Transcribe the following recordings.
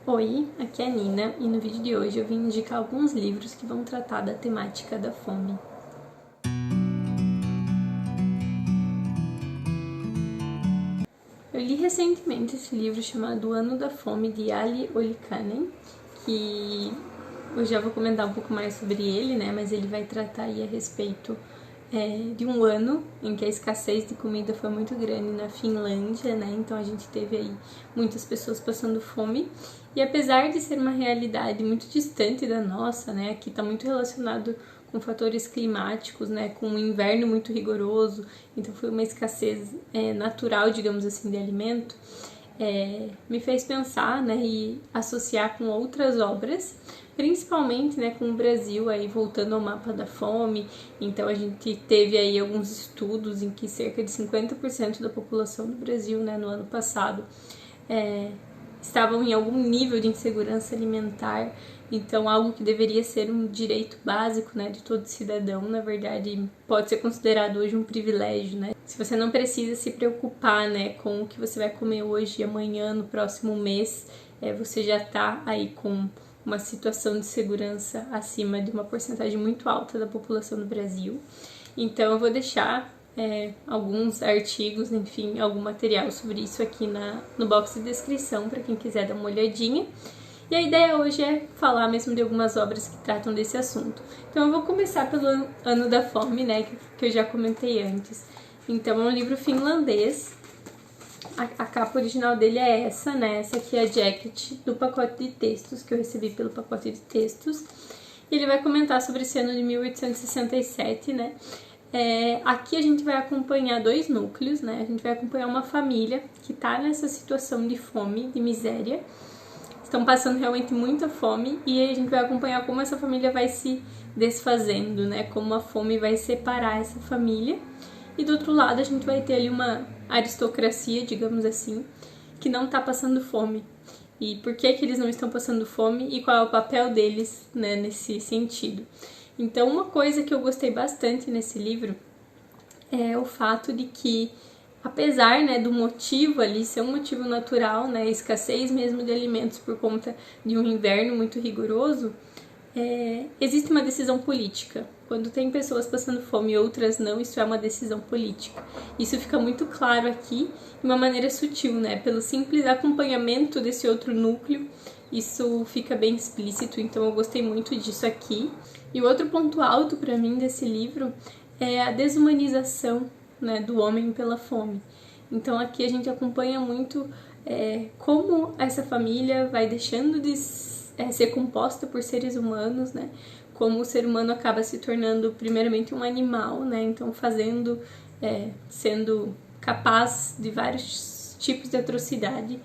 Oi, aqui é a Nina e no vídeo de hoje eu vim indicar alguns livros que vão tratar da temática da fome. Eu li recentemente esse livro chamado O Ano da Fome, de Ali Ollikainen, que eu já vou comentar um pouco mais sobre ele, né? Mas ele vai tratar aí a respeito de um ano em que a escassez de comida foi muito grande na Finlândia, né? Então a gente teve aí muitas pessoas passando fome. E apesar de ser uma realidade muito distante da nossa, né? Aqui está muito relacionado com fatores climáticos, né? Com um inverno muito rigoroso, então foi uma escassez natural, digamos assim, de alimento. Me fez pensar, né, e associar com outras obras, principalmente, né, com o Brasil, aí voltando ao mapa da fome. Então a gente teve aí alguns estudos em que cerca de 50% da população do Brasil, né, no ano passado, estavam em algum nível de insegurança alimentar. Então, algo que deveria ser um direito básico, né, de todo cidadão, na verdade, pode ser considerado hoje um privilégio, né? Se você não precisa se preocupar, né, com o que você vai comer hoje e amanhã, no próximo mês, você já tá aí com uma situação de segurança acima de uma porcentagem muito alta da população do Brasil. Então, eu vou deixar alguns artigos, enfim, algum material sobre isso aqui no box de descrição para quem quiser dar uma olhadinha. E a ideia hoje é falar mesmo de algumas obras que tratam desse assunto. Então eu vou começar pelo Ano da Fome, né, que eu já comentei antes. Então é um livro finlandês. A capa original dele é essa, né? Essa aqui é a jacket do pacote de textos que eu recebi pelo pacote de textos. E ele vai comentar sobre esse ano de 1867, né? Aqui a gente vai acompanhar dois núcleos, né? A gente vai acompanhar uma família que tá nessa situação de fome, de miséria. Estão passando realmente muita fome e a gente vai acompanhar como essa família vai se desfazendo, né? Como a fome vai separar essa família. E do outro lado a gente vai ter ali uma aristocracia, digamos assim, que não tá passando fome. E por que eles não estão passando fome e qual é o papel deles, né, nesse sentido. Então, uma coisa que eu gostei bastante nesse livro é o fato de que, apesar, né, do motivo ali ser um motivo natural, né, escassez mesmo de alimentos por conta de um inverno muito rigoroso, existe uma decisão política. Quando tem pessoas passando fome e outras não, isso é uma decisão política. Isso fica muito claro aqui, de uma maneira sutil, né, pelo simples acompanhamento desse outro núcleo, isso fica bem explícito, então eu gostei muito disso aqui. E o outro ponto alto para mim desse livro é a desumanização, né, do homem pela fome. Então aqui a gente acompanha muito como essa família vai deixando de ser composta por seres humanos, né? Como o ser humano acaba se tornando primeiramente um animal, né? Então sendo capaz de vários tipos de atrocidade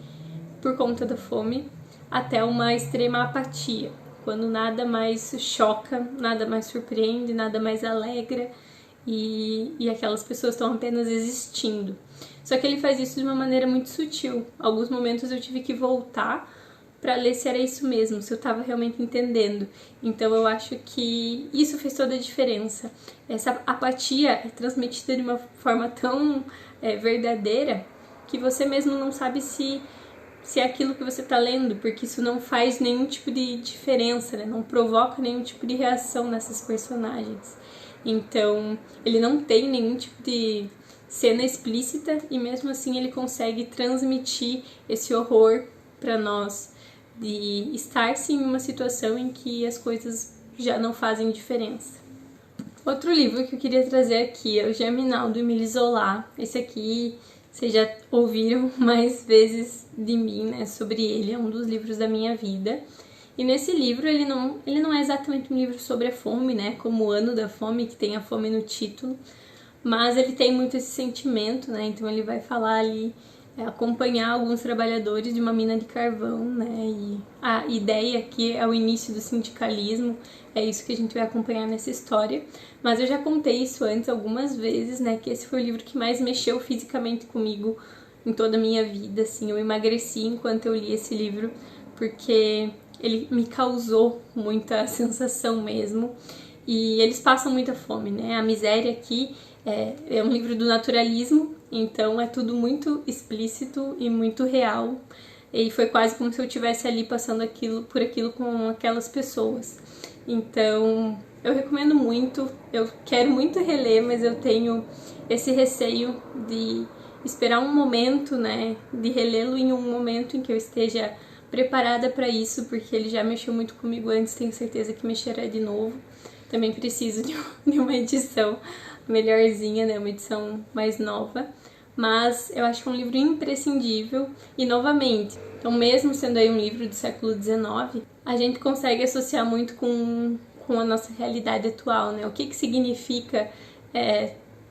por conta da fome, até uma extrema apatia, quando nada mais choca, nada mais surpreende, nada mais alegra, e aquelas pessoas estão apenas existindo. Só que ele faz isso de uma maneira muito sutil. Alguns momentos eu tive que voltar para ler se era isso mesmo, se eu estava realmente entendendo. Então eu acho que isso fez toda a diferença. Essa apatia é transmitida de uma forma tão verdadeira que você mesmo não sabe se é aquilo que você está lendo, porque isso não faz nenhum tipo de diferença, né? Não provoca nenhum tipo de reação nessas personagens. Então, ele não tem nenhum tipo de cena explícita e mesmo assim ele consegue transmitir esse horror para nós de estar sim em uma situação em que as coisas já não fazem diferença. Outro livro que eu queria trazer aqui é o Germinal, do Émile Zola. Esse aqui vocês já ouviram mais vezes de mim, né, sobre ele, é um dos livros da minha vida. E nesse livro ele não é exatamente um livro sobre a fome, né, como O Ano da Fome, que tem a fome no título, mas ele tem muito esse sentimento, né, então ele vai falar ali, acompanhar alguns trabalhadores de uma mina de carvão, né, e a ideia aqui é o início do sindicalismo, é isso que a gente vai acompanhar nessa história. Mas eu já contei isso antes algumas vezes, né, que esse foi o livro que mais mexeu fisicamente comigo em toda a minha vida, assim, eu emagreci enquanto eu li esse livro, porque ele me causou muita sensação mesmo, e eles passam muita fome, né, a miséria aqui é um livro do naturalismo, então é tudo muito explícito e muito real, e foi quase como se eu estivesse ali passando por aquilo com aquelas pessoas. Então, eu recomendo muito, eu quero muito reler, mas eu tenho esse receio de esperar um momento, né, de relê-lo em um momento em que eu esteja preparada para isso, porque ele já mexeu muito comigo antes, tenho certeza que mexerá de novo. Também preciso de uma edição melhorzinha, né, uma edição mais nova. Mas eu acho que é um livro imprescindível e, novamente, então mesmo sendo aí um livro do século XIX, a gente consegue associar muito com a nossa realidade atual, né? O que significa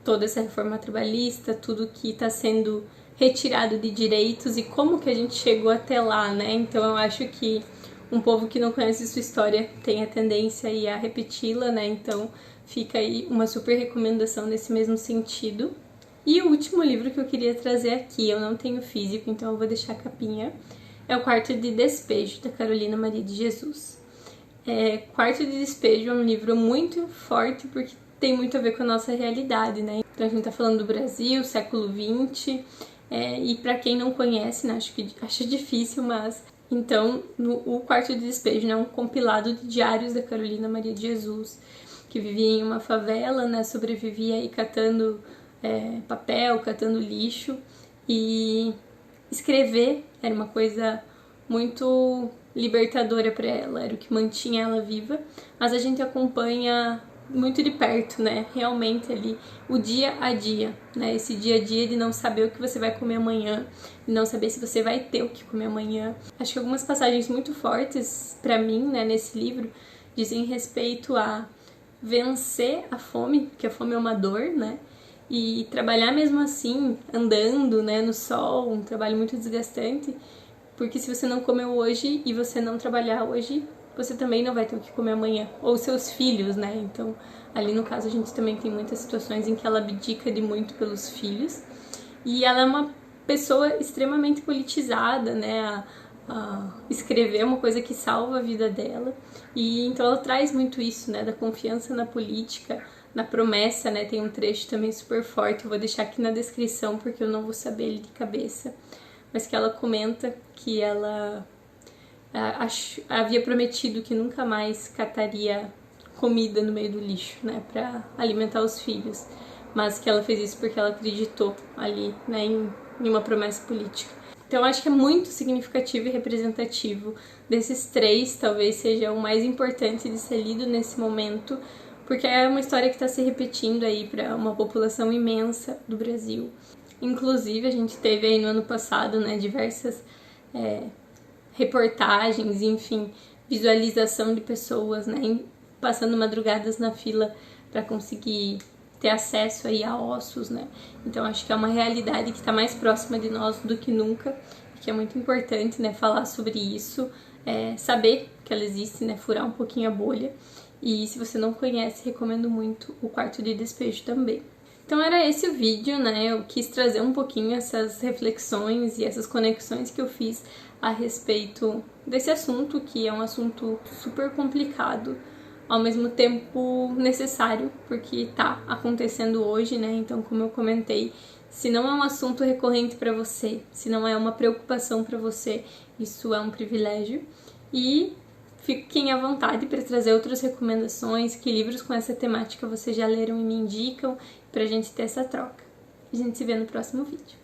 toda essa reforma trabalhista, tudo que está sendo retirado de direitos e como que a gente chegou até lá, né? Então eu acho que um povo que não conhece sua história tem a tendência aí a repeti-la, né? Então fica aí uma super recomendação nesse mesmo sentido. E o último livro que eu queria trazer aqui, eu não tenho físico, então eu vou deixar a capinha, é o Quarto de Despejo, da Carolina Maria de Jesus. Quarto de Despejo é um livro muito forte porque tem muito a ver com a nossa realidade, né? Então a gente tá falando do Brasil, século XX, e para quem não conhece, né, acho difícil, mas... Então, o Quarto de Despejo, né, é um compilado de diários da Carolina Maria de Jesus, que vivia em uma favela, né, sobrevivia aí catando papel, catando lixo, e escrever era uma coisa muito libertadora para ela, era o que mantinha ela viva, mas a gente acompanha muito de perto, né, realmente ali o dia a dia, né, esse dia a dia de não saber o que você vai comer amanhã, de não saber se você vai ter o que comer amanhã. Acho que algumas passagens muito fortes para mim, né, nesse livro, dizem respeito a vencer a fome, porque a fome é uma dor, né, e trabalhar mesmo assim, andando, né, no sol, um trabalho muito desgastante, porque se você não comeu hoje e você não trabalhar hoje, você também não vai ter o que comer amanhã, ou seus filhos, né, então ali no caso a gente também tem muitas situações em que ela abdica de muito pelos filhos, e ela é uma pessoa extremamente politizada, né, a escrever uma coisa que salva a vida dela, e então ela traz muito isso, né, da confiança na política, na promessa, né, tem um trecho também super forte, eu vou deixar aqui na descrição porque eu não vou saber ele de cabeça, mas que ela comenta que ela havia prometido que nunca mais cataria comida no meio do lixo, né, para alimentar os filhos, mas que ela fez isso porque ela acreditou ali, né, em uma promessa política. Então, acho que é muito significativo e representativo desses três, talvez seja o mais importante de ser lido nesse momento, porque é uma história que está se repetindo aí para uma população imensa do Brasil. Inclusive, a gente teve aí no ano passado, né, diversas reportagens, enfim, visualização de pessoas, né, passando madrugadas na fila para conseguir ter acesso aí a ossos, né. Então, acho que é uma realidade que está mais próxima de nós do que nunca, que é muito importante, né, falar sobre isso, saber que ela existe, né, furar um pouquinho a bolha. E se você não conhece, recomendo muito o Quarto de Despejo também. Então era esse o vídeo, né? Eu quis trazer um pouquinho essas reflexões e essas conexões que eu fiz a respeito desse assunto, que é um assunto super complicado, ao mesmo tempo necessário, porque tá acontecendo hoje, né? Então, como eu comentei, se não é um assunto recorrente para você, se não é uma preocupação para você, isso é um privilégio. E fiquem à vontade para trazer outras recomendações, que livros com essa temática vocês já leram e me indicam, pra gente ter essa troca. A gente se vê no próximo vídeo.